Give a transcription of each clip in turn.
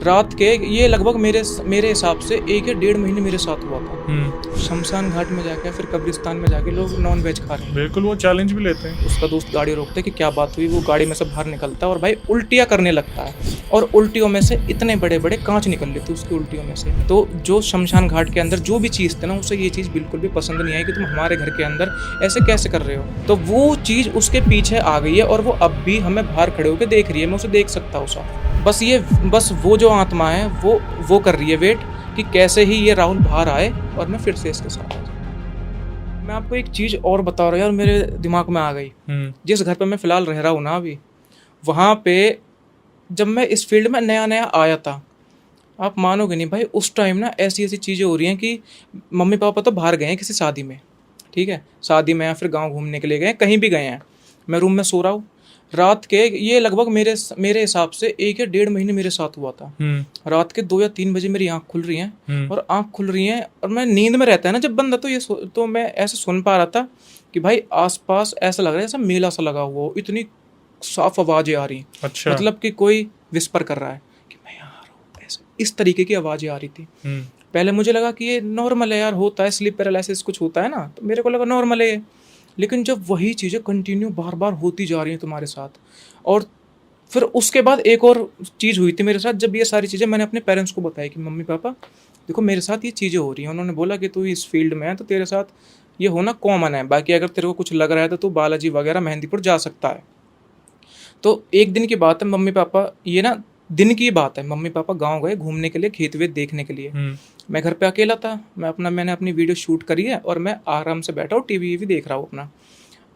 रात के ये लगभग मेरे हिसाब से 1 या 1.5 महीने मेरे साथ हुआ था। शमशान घाट में जाके फिर कब्रिस्तान में जाके लोग नॉन वेज खा रहे हैं। बिल्कुल, वो चैलेंज भी लेते हैं। उसका दोस्त गाड़ी रोकता है कि क्या बात हुई, वो गाड़ी में से बाहर निकलता है और भाई उल्टियाँ करने लगता है, और उल्टियों में से इतने बड़े बड़े कांच निकल लेते उसकी उल्टियों में से। तो जो शमशान घाट के अंदर जो भी चीज़ थी ना, उसे ये चीज़ बिल्कुल भी पसंद नहीं आई कि तुम हमारे घर के अंदर ऐसे कैसे कर रहे हो। तो वो चीज़ उसके पीछे आ गई है और वो अब भी हमें बाहर खड़े होकर देख रही है। मैं उसे देख सकता हूँ साफ। बस वो जो आत्मा है वो कर रही है वेट कि कैसे ही ये राहुल बाहर आए और मैं फिर से इसके साथ आ जाऊँ। मैं आपको एक चीज़ और बता रहा हूँ यार, मेरे दिमाग में आ गई। जिस घर पे मैं फ़िलहाल रह रहा हूँ ना अभी, वहाँ पे जब मैं इस फील्ड में नया-नया आया था, आप मानोगे नहीं भाई, उस टाइम ना ऐसी-ऐसी चीज़ें हो रही हैं कि मम्मी-पापा तो बाहर गए हैं किसी शादी में, ठीक है? शादी में या फिर गाँव घूमने के लिए गए हैं, कहीं भी गए हैं। मैं रूम में सो रहा हूँ, रात के ये लगभग मेरे हिसाब से 1 या 1.5 महीने मेरे साथ हुआ था। रात के 2 या 3 बजे मेरी आँख खुल रही है और आँख खुल रही है और मैं नींद में रहता है ना जब बंदा, तो मैं ऐसे सुन पा रहा था कि भाई आस-पास ऐसा लग रहा है जैसे मेला सा लगा हुआ हो, इतनी साफ आवाज़ें आ रही हैं। अच्छा। मतलब कि कोई विस्पर कर रहा है कि मैं यहाँ आ रहा हूँ, ऐसे इस तरीके की आवाज़ें आ रही थी। पहले मुझे लगा कि ये नॉर्मल है यार, होता है, स्लीप पैरालिसिस कुछ होता है ना, तो मेरे को लगा नॉर्मल है ये। लेकिन जब वही चीज़ें कंटिन्यू बार-बार होती जा रही हैं तुम्हारे साथ, और फिर उसके बाद एक और चीज़ हुई थी मेरे साथ, जब ये सारी चीज़ें मैंने अपने पेरेंट्स को बताई कि मम्मी-पापा देखो मेरे साथ ये चीज़ें हो रही हैं। उन्होंने बोला कि तू इस फील्ड में है तो तेरे साथ ये होना कॉमन है, बाकी अगर तेरे को कुछ लग रहा है तो तू बालाजी वगैरह मेहंदीपुर जा सकता है। तो एक दिन की बात है, मम्मी-पापा, ये ना दिन की बात है, मम्मी-पापा गाँव गए घूमने के लिए, खेत-वेत देखने के लिए। मैं घर पे अकेला था, मैंने अपनी वीडियो शूट करी है और मैं आराम से बैठा हूँ, टीवी-वीवी देख रहा हूँ अपना।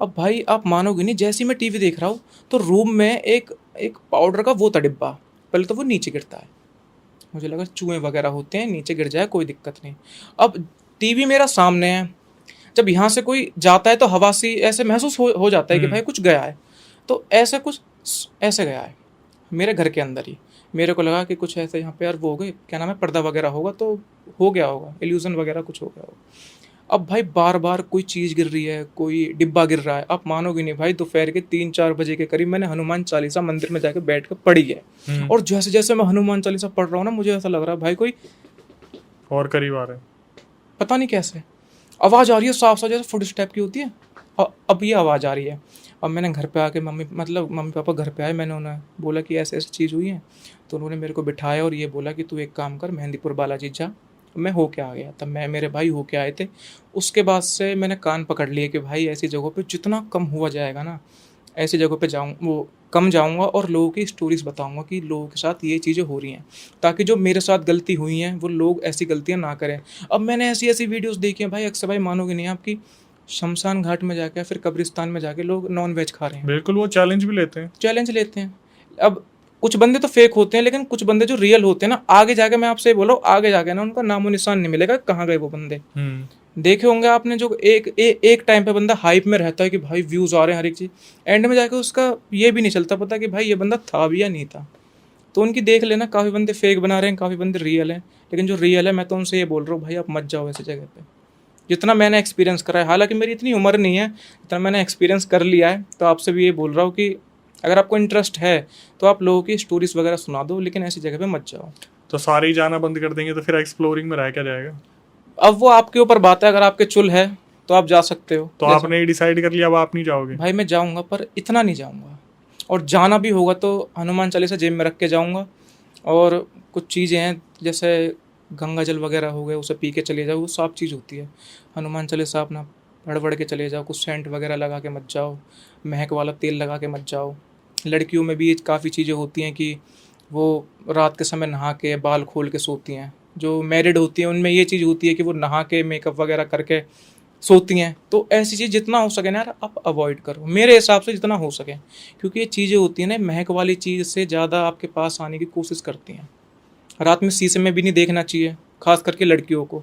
अब भाई आप मानोगे नहीं, जैसे ही मैं टीवी देख रहा हूँ तो रूम में एक एक पाउडर का वो था डिब्बा, पहले तो वो नीचे गिरता है, मुझे लगा चूहे वगैरह होते हैं, नीचे गिर जाए कोई दिक्कत नहीं। अब टीवी मेरा सामने है, जब यहाँ से कोई जाता है तो हवा सी ऐसे महसूस हो जाता है कि भाई कुछ गया है, तो ऐसे कुछ ऐसे गया है मेरे घर के अंदर ही। मेरे को लगा कि कुछ ऐसे यहाँ पे यार वो हो गए, क्या नाम है, पर्दा वगैरह होगा तो हो गया होगा, इल्यूजन वगैरह कुछ हो गया होगा। अब भाई बार-बार कोई चीज़ गिर रही है, कोई डिब्बा गिर रहा है। आप मानोगे नहीं भाई, दोपहर के 3-4 बजे के करीब मैंने हनुमान चालीसा मंदिर में जाके बैठ के पढ़ी है। और जैसे-जैसे मैं हनुमान चालीसा पढ़ रहा हूँ ना, मुझे ऐसा लग रहा है भाई कोई और करीब आ रहे हैं। पता नहीं कैसे आवाज़ आ रही है साफ-साफ, जैसे फुटस्टेप की होती है। अब ये आवाज़ आ रही है। अब मैंने घर पे आके मम्मी-पापा घर पे आए, मैंने उन्हें बोला कि ऐसे-ऐसे चीज़ हुई है। तो उन्होंने मेरे को बिठाया और ये बोला कि तू एक काम कर, मेहंदीपुर बालाजी जा। मैं होके आ गया, तब मैं मेरे भाई होके आए थे। उसके बाद से मैंने कान पकड़ लिए कि भाई ऐसी जगहों पे जितना कम हुआ जाएगा ना, ऐसी जगहों पे कम जाऊँगा और लोगों की स्टोरीज़ बताऊँगा कि लोगों के साथ ये चीज़ें हो रही हैं, ताकि जो मेरे साथ गलती हुई हैं वो लोग ऐसी गलतियाँ ना करें। अब मैंने ऐसी-ऐसी वीडियोज़ देखी हैं भाई, अक्सर भाई मानोगे नहीं आप कि शमशान घाट में जाके फिर कब्रिस्तान में जाके लोग नॉन वेज खा रहे हैं। बिल्कुल, वो चैलेंज भी लेते हैं। चैलेंज लेते हैं। अब कुछ बंदे तो फेक होते हैं, लेकिन कुछ बंदे जो रियल होते हैं ना, आगे जाके मैं आपसे ये बोल रहा हूँ, आगे जाके ना उनका नामो निशान नहीं मिलेगा, कहाँ गए वो बंदे। देखे होंगे आपने, जो एक टाइम पे बंदा हाइप में रहता है कि भाई व्यूज़ आ रहे हैं हर एक चीज़, एंड में जाके उसका ये भी नहीं चलता पता कि भाई ये बंदा था भी या नहीं था। तो उनकी देख लेना, काफ़ी बंदे फेक बना रहे हैं, काफ़ी बंदे रियल हैं, लेकिन जो रियल है मैं तो उनसे ये बोल रहा हूँ भाई आप मत जाओ ऐसी जगह पे। जितना मैंने एक्सपीरियंस करा है, हालांकि मेरी इतनी उम्र नहीं है, जितना मैंने एक्सपीरियंस कर लिया है, तो आपसे भी ये बोल रहा हूँ कि अगर आपको इंटरेस्ट है तो आप लोगों की स्टोरीज वगैरह सुना दो, लेकिन ऐसी जगह पे मत जाओ। तो सारे ही जाना बंद कर देंगे तो फिर एक्सप्लोरिंग में रह क्या जाएगा? अब वो आपके ऊपर बात है, अगर आपके चुल है तो आप जा सकते हो। तो आपने ये डिसाइड कर लिया अब आप नहीं जाओगे? भाई मैं जाऊँगा, पर इतना नहीं जाऊँगा, और जाना भी होगा तो हनुमान चालीसा जेब में रख के जाऊँगा। और कुछ चीज़ें हैं जैसे गंगा जल वगैरह हो गए, उसे पी के चले जाओ, वो साफ चीज़ होती है। हनुमान चालीसा अपना पढ़ के चले जाओ, कुछ सेंट वगैरह लगा के मत जाओ, महक वाला तेल लगा के मत जाओ। लड़कियों में भी काफ़ी चीज़ें होती हैं कि वो रात के समय नहा के बाल खोल के सोती हैं। जो मैरिड होती हैं उनमें ये चीज़ होती है कि वो नहा के मेकअप वगैरह करके सोती हैं। तो ऐसी चीज़ जितना हो सके ना यार आप अवॉइड करो, मेरे हिसाब से जितना हो सके, क्योंकि ये चीज़ें होती हैं ना, महक वाली चीज़ से ज़्यादा आपके पास आने की कोशिश करती हैं। रात में शीशे में भी नहीं देखना चाहिए, खास करके लड़कियों को,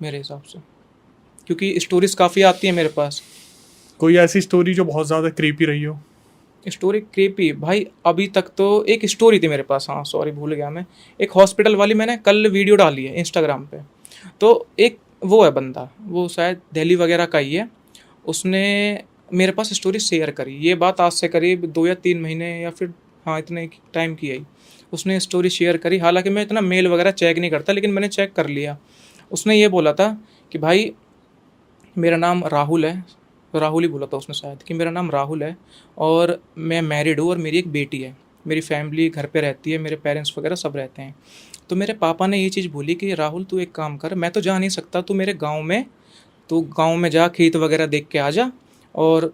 मेरे हिसाब से, क्योंकि स्टोरीज काफ़ी आती हैं मेरे पास। कोई ऐसी स्टोरी जो बहुत ज़्यादा क्रीपी रही हो? स्टोरी क्रीपी भाई, अभी तक तो एक स्टोरी थी मेरे पास, हाँ सॉरी भूल गया मैं, एक हॉस्पिटल वाली, मैंने कल वीडियो डाली है इंस्टाग्राम पे। तो एक वो है बंदा, वो शायद दिल्ली वगैरह का ही है, उसने मेरे पास स्टोरी शेयर करी। ये बात आज से करीब 2 या 3 महीने या फिर हाँ इतने टाइम की आई। उसने स्टोरी शेयर करी। हालांकि मैं इतना मेल वगैरह चेक नहीं करता, लेकिन मैंने चेक कर लिया। उसने ये बोला था कि भाई मेरा नाम राहुल है, राहुल ही बोला था उसने शायद, कि मेरा नाम राहुल है और मैं मैरिड हूँ और मेरी एक बेटी है, मेरी फैमिली घर पे रहती है, मेरे पेरेंट्स वगैरह सब रहते हैं। तो मेरे पापा ने ये चीज़ बोली कि राहुल तू एक काम कर, मैं तो जा नहीं सकता, तू मेरे गाँव में, तू गाँव में जा, खेत वगैरह देख के आ जा और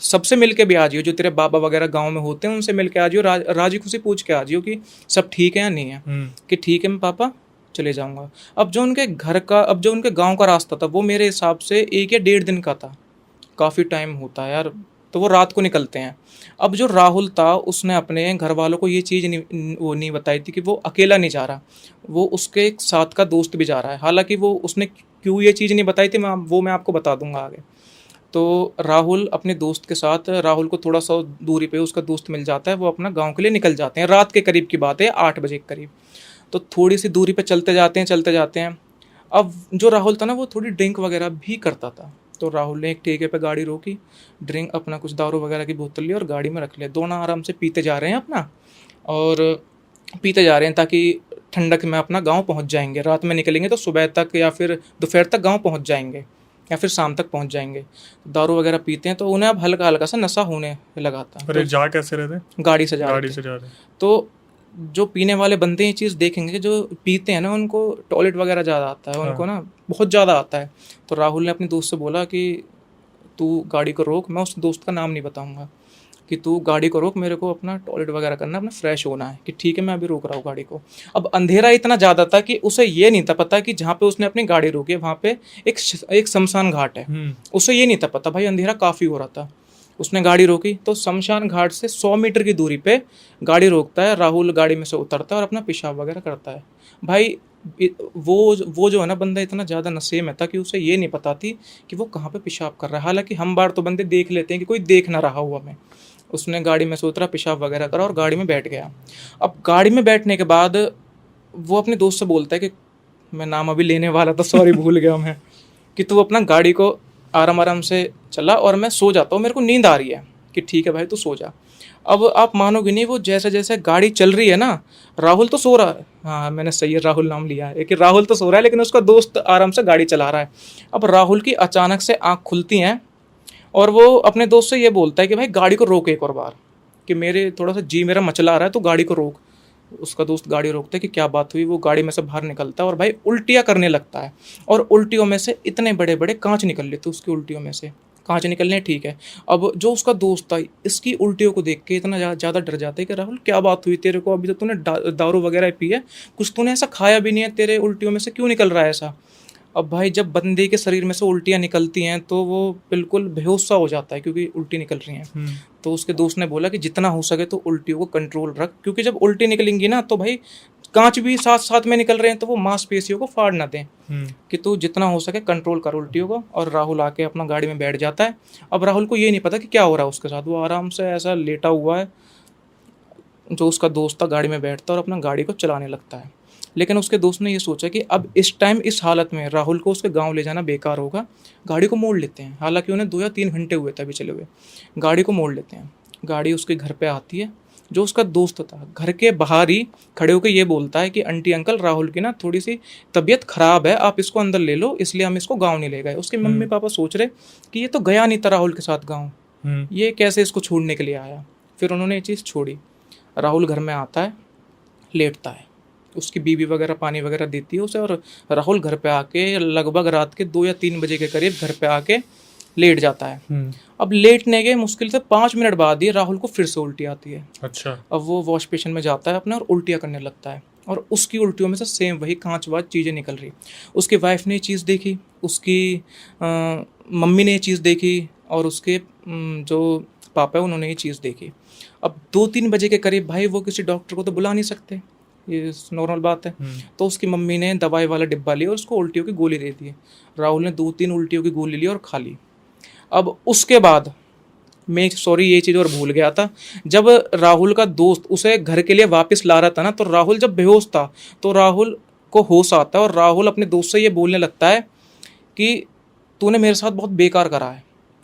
सबसे मिल के भी आ जियो, जो तेरे बाबा वगैरह गांव में होते हैं उनसे मिल के आ जियो, राजी खुशी पूछ के आ जियो कि सब ठीक है या नहीं है। कि ठीक है मैं पापा चले जाऊंगा। अब जो उनके घर का, अब जो उनके गांव का रास्ता था वो मेरे हिसाब से 1 या 1.5 दिन का था। काफ़ी टाइम होता है यार, तो वो रात को निकलते हैं। अब जो राहुल था उसने अपने घर वालों को ये चीज़ वो नहीं बताई थी कि वो अकेला नहीं जा रहा, वो उसके एक साथ का दोस्त भी जा रहा है। हालांकि वो उसने क्यों ये चीज़ नहीं बताई थी मैं आपको बता दूंगा आगे। तो राहुल अपने दोस्त के साथ, राहुल को थोड़ा सा दूरी पे उसका दोस्त मिल जाता है, वो अपना गांव के लिए निकल जाते हैं। रात के करीब की बात है, 8 बजे के करीब। तो थोड़ी सी दूरी पे चलते जाते हैं, चलते जाते हैं। अब जो राहुल था ना वो थोड़ी ड्रिंक वगैरह भी करता था। तो राहुल ने एक ठेके पे गाड़ी रोकी, ड्रिंक अपना कुछ दारू वगैरह की बोतल ली और गाड़ी में रख लिया। दोनों आराम से पीते जा रहे हैं अपना, और पीते जा रहे हैं ताकि ठंडक में अपना गांव पहुंच जाएंगे। रात में निकलेंगे तो सुबह तक या फिर दोपहर तक गांव पहुंच जाएंगे या फिर शाम तक पहुंच जाएंगे। दारू वगैरह पीते हैं तो उन्हें अब हल्का हल्का सा नशा होने लगा था। अरे तो जा कैसे रहे थे? गाड़ी से जा रहे थे। तो जो पीने वाले बंदे ये चीज़ देखेंगे कि जो पीते हैं ना उनको टॉयलेट वगैरह ज़्यादा आता है, उनको ना बहुत ज़्यादा आता है। तो राहुल ने अपने दोस्त से बोला कि तू गाड़ी को रोक, मैं उस दोस्त का नाम नहीं बताऊंगा, कि तू गाड़ी को रोक, मेरे को अपना टॉयलेट वगैरह करना, अपना फ्रेश होना है। कि ठीक है मैं अभी रोक रहा हूँ गाड़ी को। अब अंधेरा इतना ज़्यादा था कि उसे ये नहीं था पता कि जहाँ पे उसने अपनी गाड़ी रोकी है वहाँ पे एक शमशान घाट है। उसे ये नहीं था पता, भाई अंधेरा काफ़ी हो रहा था। उसने गाड़ी रोकी तो शमशान घाट से 100 मीटर की दूरी पे गाड़ी रोकता है। राहुल गाड़ी में से उतरता है और अपना पेशाब वगैरह करता है। भाई वो जो है ना बंदा इतना ज़्यादा नशे में था कि उसे ये नहीं पता थी कि वो कहाँ पे पेशाब कर रहा है। हालांकि हम बार तो बंदे देख लेते हैं कि कोई देख ना रहा हुआ हमें। उसने गाड़ी में से उतरा, पेशाब वगैरह करा और गाड़ी में बैठ गया। अब गाड़ी में बैठने के बाद वो अपने दोस्त से बोलता है कि मैं नाम अभी लेने वाला था, सॉरी भूल गया मैं, कि तू अपना गाड़ी को आराम आराम से चला और मैं सो जाता हूँ, मेरे को नींद आ रही है। कि ठीक है भाई तू सो जा। अब आप मानोगे नहीं, वो जैसे जैसे गाड़ी चल रही है ना, राहुल तो सो रहा है, हाँ मैंने सही है राहुल नाम लिया है, कि राहुल तो सो रहा है लेकिन उसका दोस्त आराम से गाड़ी चला रहा है। अब राहुल की अचानक से आँख खुलती हैं और वो अपने दोस्त से ये बोलता है कि भाई गाड़ी को रोक एक और बार, कि मेरे थोड़ा सा जी मेरा मचला रहा है तो गाड़ी को रोक। उसका दोस्त गाड़ी रोकता है कि क्या बात हुई। वो गाड़ी में से बाहर निकलता है और भाई उल्टियाँ करने लगता है, और उल्टियों में से इतने बड़े बड़े कांच निकल लेते उसकी उल्टियों में से। कांच निकलने ठीक है, अब जो उसका दोस्त था इसकी उल्टियों को देख के इतना ज़्यादा डर जाता है कि राहुल क्या बात हुई तेरे को, अभी तो तूने दारू वगैरह पी है, कुछ तूने ऐसा खाया भी नहीं है, तेरे उल्टियों में से क्यों निकल रहा है ऐसा। अब भाई जब बंदे के शरीर में से उल्टियाँ निकलती हैं तो वो बिल्कुल बेहोश सा हो जाता है क्योंकि उल्टी निकल रही हैं। तो उसके दोस्त ने बोला कि जितना हो सके तो उल्टियों को कंट्रोल रख, क्योंकि जब उल्टी निकलेंगी ना तो भाई कांच भी साथ साथ में निकल रहे हैं तो वो मांसपेशियों को फाड़ ना दें, कि तू जितना हो सके कंट्रोल कर उल्टियों को। और राहुल आके अपना गाड़ी में बैठ जाता है। अब राहुल को ये नहीं पता कि क्या हो रहा है उसके साथ, वो आराम से ऐसा लेटा हुआ है। जो उसका दोस्त था गाड़ी में बैठता और अपना गाड़ी को चलाने लगता है। लेकिन उसके दोस्त ने ये सोचा कि अब इस टाइम इस हालत में राहुल को उसके गांव ले जाना बेकार होगा, गाड़ी को मोड़ लेते हैं। हालांकि उन्हें 2 या 3 घंटे हुए थे अभी चले हुए, गाड़ी को मोड़ लेते हैं। गाड़ी उसके घर पे आती है। जो उसका दोस्त था घर के बाहर ही खड़े होकर ये बोलता है कि आंटी अंकल राहुल की ना थोड़ी सी तबीयत खराब है, आप इसको अंदर ले लो, इसलिए हम इसको गाँव नहीं ले गए। उसके मम्मी पापा सोच रहे कि ये तो गया नहीं था राहुल के साथ गाँव, ये कैसे इसको छोड़ने के लिए आया। फिर उन्होंने ये चीज़ छोड़ी। राहुल घर में आता है, लेटता है, उसकी बीवी वगैरह पानी वगैरह देती है उसे, और राहुल घर पे आके लगभग रात के 2 या 3 बजे के करीब घर पे आके लेट जाता है। अब लेटने के मुश्किल से 5 मिनट बाद ही राहुल को फिर से उल्टी आती है। अच्छा। अब वो वॉश बेसिन में जाता है अपना और उल्टियाँ करने लगता है, और उसकी उल्टियों में से सेम वही कांचवाज चीज़ें निकल रही। उसकी वाइफ ने ये चीज़ देखी, उसकी मम्मी ने ये चीज़ देखी, और उसके जो पापा है उन्होंने ये चीज़ देखी। अब 2-3 बजे के करीब भाई वो किसी डॉक्टर को तो बुला नहीं सकते, ये नॉर्मल बात है। तो उसकी मम्मी ने दवाई वाला डिब्बा लिया और उसको उल्टियों की गोली दे दी। राहुल ने 2-3 उल्टियों की गोली ली और खा ली। अब उसके बाद मैं ये चीज़ और भूल गया था, जब राहुल का दोस्त उसे घर के लिए वापस ला रहा था ना, तो राहुल जब बेहोश था तो राहुल को होश आता है और राहुल अपने दोस्त से ये बोलने लगता है कि तूने मेरे साथ बहुत बेकार करा है।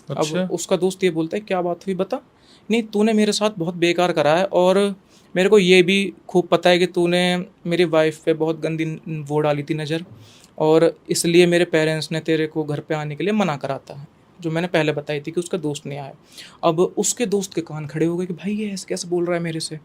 अच्छा। अब उसका दोस्त ये बोलता है क्या बात हुई बता। नहीं तूने मेरे साथ बहुत बेकार करा है और मेरे को ये भी खूब पता है कि तूने मेरी वाइफ पे बहुत गंदी वो डाली थी नज़र, और इसलिए मेरे पेरेंट्स ने तेरे को घर पे आने के लिए मना करा था, जो मैंने पहले बताई थी कि उसका दोस्त नहीं आया। अब उसके दोस्त के कान खड़े हो गए कि भाई ये ऐसे कैसे बोल रहा है मेरे से,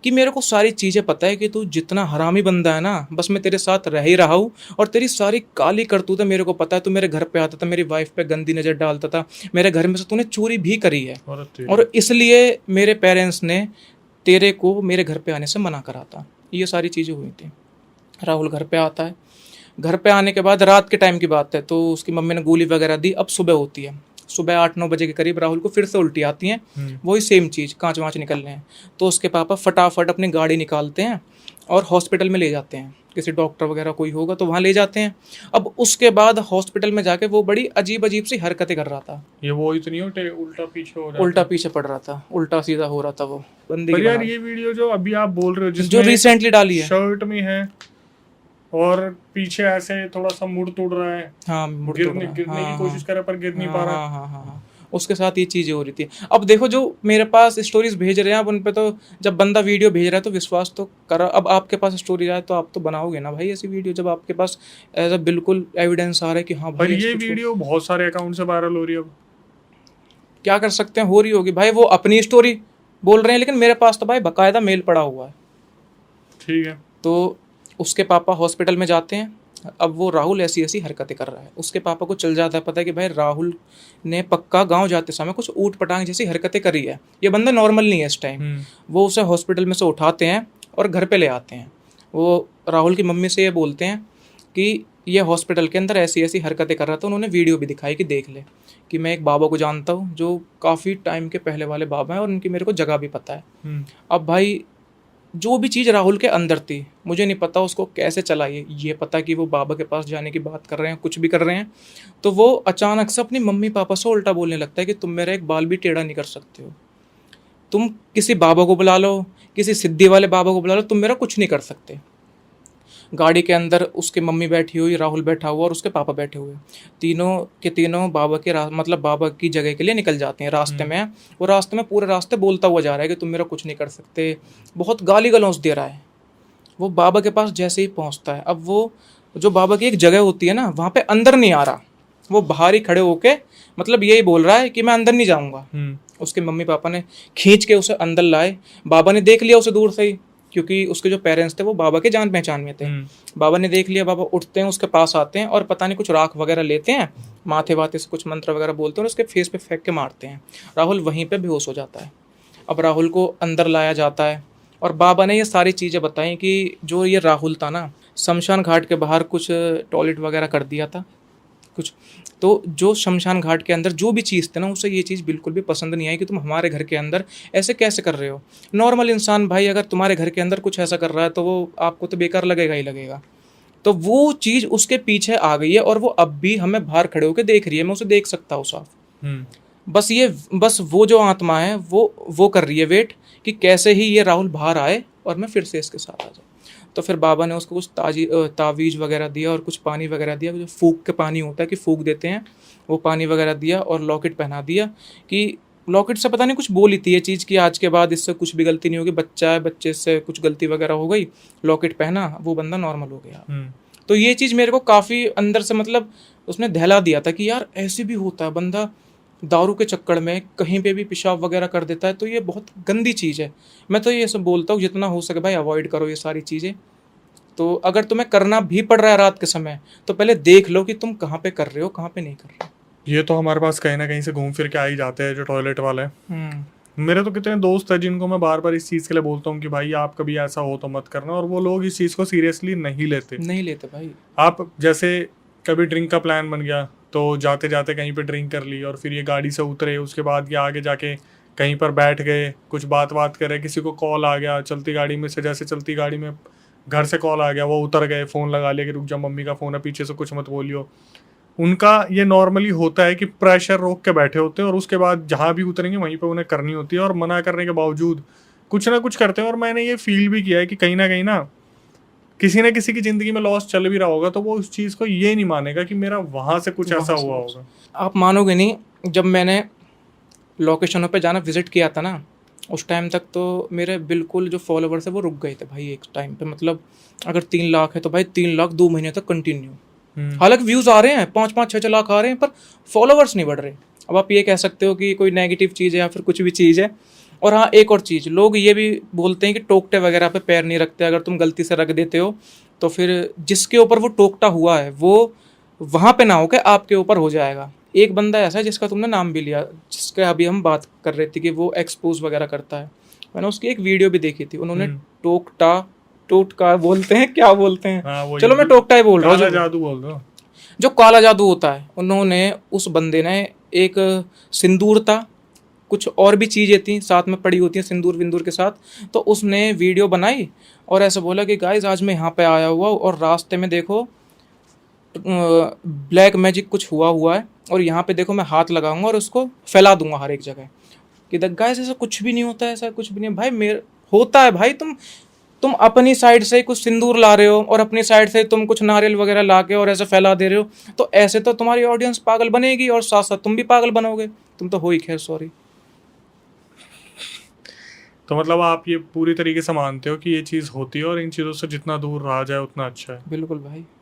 कि मेरे को सारी चीज़ें पता है कि तू जितना हरामी बंदा है ना, बस मैं तेरे साथ रह ही रहा हूँ, और तेरी सारी काली करतूतें मेरे को पता है। तू मेरे घर पे आता था, मेरी वाइफ पे गंदी नज़र डालता था, मेरे घर में से तूने चोरी भी करी है, और इसलिए मेरे पेरेंट्स ने तेरे को मेरे घर पे आने से मना करा था। ये सारी चीज़ें हुई थी। राहुल घर पे आता है, घर पे आने के बाद रात के टाइम की बात है, तो उसकी मम्मी ने गोली वगैरह दी। अब सुबह होती है, सुबह 8-9 बजे के करीब राहुल को फिर से उल्टी आती हैं, वही सेम चीज़, कांच वाँच निकल रहे हैं। तो उसके पापा फटाफट अपनी गाड़ी निकालते हैं और हॉस्पिटल में ले जाते हैं, किसी डॉक्टर वगैरह कोई होगा तो वहाँ ले जाते हैं। अब उसके बाद हॉस्पिटल में जाके वो बड़ी अजीब अजीब सी हरकतें कर रहा था। ये वो इतनी उल्टा पीछे हो रहा उल्टा पीछे पड़ रहा था, उल्टा सीधा हो रहा था वो बंदी। पर यार ये वीडियो जो अभी आप बोल रहे हो, जो जिसमें रिसेंटली डाली है, शर्ट में है और पीछे ऐसे थोड़ा सा मुड़ तुड़ रहा है, हाँ, गिरने की कोशिश कर रहा है पर गिर नहीं पा रहा। हाँ, उसके साथ ये चीज़ें हो रही थी। अब देखो, जो मेरे पास स्टोरीज भेज रहे हैं, अब उन पे तो जब बंदा वीडियो भेज रहा है तो विश्वास तो करा। अब आपके पास स्टोरी आए तो आप तो बनाओगे ना भाई ऐसी वीडियो, जब आपके पास एज अ बिल्कुल एविडेंस आ रहा है कि हाँ भाई। पर ये वीडियो बहुत सारे अकाउंट से वायरल हो रही है। अब क्या कर सकते हैं, हो रही होगी भाई, वो अपनी स्टोरी बोल रहे हैं, लेकिन मेरे पास तो भाई बाकायदा मेल पड़ा हुआ है। ठीक है। तो उसके पापा हॉस्पिटल में जाते हैं। अब वो राहुल ऐसी ऐसी हरकतें कर रहा है, उसके पापा को चल जाता है पता है कि भाई राहुल ने पक्का गांव जाते समय कुछ ऊट पटांग जैसी हरकतें करी है, ये बंदा नॉर्मल नहीं है इस टाइम। वो उसे हॉस्पिटल में से उठाते हैं और घर पे ले आते हैं। वो राहुल की मम्मी से ये बोलते हैं कि ये हॉस्पिटल के अंदर ऐसी ऐसी हरकतें कर रहा था। उन्होंने वीडियो भी दिखाई कि देख ले, कि मैं एक बाबा को जानता हूँ जो काफ़ी टाइम के पहले वाले बाबा हैं, और उनकी मेरे को जगह भी पता है। अब भाई जो भी चीज़ राहुल के अंदर थी, मुझे नहीं पता उसको कैसे चला, ये पता कि वो बाबा के पास जाने की बात कर रहे हैं, कुछ भी कर रहे हैं, तो वो अचानक से अपनी मम्मी पापा से उल्टा बोलने लगता है कि तुम मेरा एक बाल भी टेढ़ा नहीं कर सकते हो, तुम किसी बाबा को बुला लो, किसी सिद्धि वाले बाबा को बुला लो, तुम मेरा कुछ नहीं कर सकते। गाड़ी के अंदर उसकी मम्मी बैठी हुई, राहुल बैठा हुआ और उसके पापा बैठे हुए, तीनों के तीनों बाबा के मतलब बाबा की जगह के लिए निकल जाते हैं। रास्ते में वो रास्ते में पूरे रास्ते बोलता हुआ जा रहा है कि तुम मेरा कुछ नहीं कर सकते, बहुत गाली गलौज दे रहा है। वो बाबा के पास जैसे ही पहुंचता है, अब वो जो बाबा की एक जगह होती है ना, वहाँ पे अंदर नहीं आ रहा, वो बाहर ही खड़े होके मतलब यही बोल रहा है कि मैं अंदर नहीं जाऊँगा। उसके मम्मी पापा ने खींच के उसे अंदर लाए। बाबा ने देख लिया उसे दूर से ही, क्योंकि उसके जो पेरेंट्स थे वो बाबा के जान पहचान में थे। बाबा ने देख लिया, बाबा उठते हैं, उसके पास आते हैं और पता नहीं कुछ राख वगैरह लेते हैं, माथे वाथे से कुछ मंत्र वगैरह बोलते हैं और उसके फेस पे फेंक के मारते हैं। राहुल वहीं पे बेहोश हो जाता है। अब राहुल को अंदर लाया जाता है और बाबा ने ये सारी चीज़ें बताई कि जो ये राहुल था ना, शमशान घाट के बाहर कुछ टॉयलेट वगैरह कर दिया था कुछ, तो जो शमशान घाट के अंदर जो भी चीज़ थी ना, उसे ये चीज़ बिल्कुल भी पसंद नहीं आई कि तुम हमारे घर के अंदर ऐसे कैसे कर रहे हो। नॉर्मल इंसान भाई अगर तुम्हारे घर के अंदर कुछ ऐसा कर रहा है तो वो आपको तो बेकार लगेगा ही लगेगा। तो वो चीज़ उसके पीछे आ गई है और वो अब भी हमें बाहर खड़े होकर देख रही है, मैं उसे देख सकता हूँ साफ। बस वो जो आत्मा है वो कर रही है वेट कि कैसे ही ये राहुल बाहर आए और मैं फिर से इसके साथ आ जाऊँ। तो फिर बाबा ने उसको कुछ तावीज़ वगैरह दिया और कुछ पानी वगैरह दिया, जो फूक के पानी होता है कि फूक देते हैं, वो पानी वगैरह दिया और लॉकेट पहना दिया। कि लॉकेट से पता नहीं कुछ बोली थी ये चीज़ कि आज के बाद इससे कुछ भी गलती नहीं होगी, बच्चा है, बच्चे से कुछ गलती वगैरह हो गई, लॉकेट पहना, वो बंदा नॉर्मल हो गया। तो ये चीज़ मेरे को काफ़ी अंदर से मतलब उसने दहला दिया था कि यार ऐसे भी होता है, बंदा दारू के चक्कर में कहीं पे भी पेशाब वगैरह कर देता है, तो ये बहुत गंदी चीज़ है। मैं तो ये सब बोलता हूँ जितना हो सके भाई अवॉइड करो ये सारी चीज़ें। तो अगर तुम्हें करना भी पड़ रहा है रात के समय, तो पहले देख लो कि तुम कहाँ पे कर रहे हो, कहाँ पे नहीं कर रहे हो। ये तो हमारे पास कहीं ना कहीं से घूम फिर के आ ही जाते हैं जो टॉयलेट वाले। मेरे तो कितने दोस्त हैं जिनको मैं बार बार इस चीज़ के लिए बोलता हूँ कि भाई आप कभी ऐसा हो तो मत करना, और वो लोग इस चीज़ को सीरियसली नहीं लेते भाई। आप जैसे कभी ड्रिंक का प्लान बन गया तो जाते जाते कहीं पे ड्रिंक कर ली और फिर ये गाड़ी से उतरे, उसके बाद ये आगे जाके कहीं पर बैठ गए, कुछ बात करे, किसी को कॉल आ गया चलती गाड़ी में से, जैसे चलती गाड़ी में घर से कॉल आ गया, वो उतर गए, फ़ोन लगा लिया कि रुक जा मम्मी का फ़ोन है, पीछे से कुछ मत बोलियो। उनका ये नॉर्मली होता है कि प्रेशर रोक के बैठे होते हैं और उसके बाद जहाँ भी उतरेंगे वहीं पे उन्हें करनी होती है, और मना करने के बावजूद कुछ ना कुछ करते हैं। और मैंने ये फील भी किया है कि कहीं ना किसी न किसी की ज़िंदगी में लॉस चल भी रहा होगा तो वो उस चीज़ को ये नहीं मानेगा कि मेरा वहाँ से कुछ ऐसा हुआ होगा। आप मानोगे नहीं, जब मैंने लोकेशनों पे जाना विजिट किया था ना, उस टाइम तक तो मेरे बिल्कुल जो फॉलोवर्स है वो रुक गए थे भाई एक टाइम पे, मतलब अगर 3 लाख है तो भाई 3 लाख 2 महीने तक कंटिन्यू। हालांकि व्यूज़ आ रहे हैं 5-5 6 6 लाख आ रहे हैं, पर फॉलोवर्स नहीं बढ़ रहे। अब आप ये कह सकते हो कि कोई नेगेटिव चीज़ है या फिर कुछ भी चीज़ है। और हाँ, एक और चीज़, लोग ये भी बोलते हैं कि टोकटे वगैरह पे पैर नहीं रखते, अगर तुम गलती से रख देते हो तो फिर जिसके ऊपर वो टोकटा हुआ है वो वहाँ पे ना होकर आपके ऊपर हो जाएगा। एक बंदा ऐसा है जिसका तुमने नाम भी लिया, जिसका अभी हम बात कर रहे थे कि वो एक्सपोज वगैरह करता है, मैंने उसकी एक वीडियो भी देखी थी। उन्होंने टोकटा, टोटका बोलते हैं, क्या बोलते हैं, हाँ, चलो मैं टोकटा ही बोल रहा हूँ, काला जादू बोल दो। जो काला जादू होता है, उन्होंने, उस बंदे ने एक सिंदूर था, कुछ और भी चीज़ें थी साथ में पड़ी होती हैं सिंदूर विंदूर के साथ, तो उसने वीडियो बनाई और ऐसा बोला कि गाइस आज मैं यहाँ पे आया हुआ हूँ और रास्ते में देखो ब्लैक मैजिक कुछ हुआ है और यहाँ पे देखो मैं हाथ लगाऊंगा और उसको फैला दूंगा हर एक जगह। कि गाइस ऐसा कुछ भी नहीं होता है, ऐसा कुछ भी नहीं भाई, मेरे होता है भाई। तुम अपनी साइड से कुछ सिंदूर ला रहे हो और अपनी साइड से तुम कुछ नारियल वगैरह ला के और ऐसे फैला दे रहे हो, तो ऐसे तो तुम्हारी ऑडियंस पागल बनेगी और साथ साथ तुम भी पागल बनोगे। तुम तो हो ही, खैर सॉरी। तो मतलब आप ये पूरी तरीके से मानते हो कि ये चीज़ होती है और इन चीज़ों से जितना दूर रहा जाए उतना अच्छा है? बिल्कुल भाई।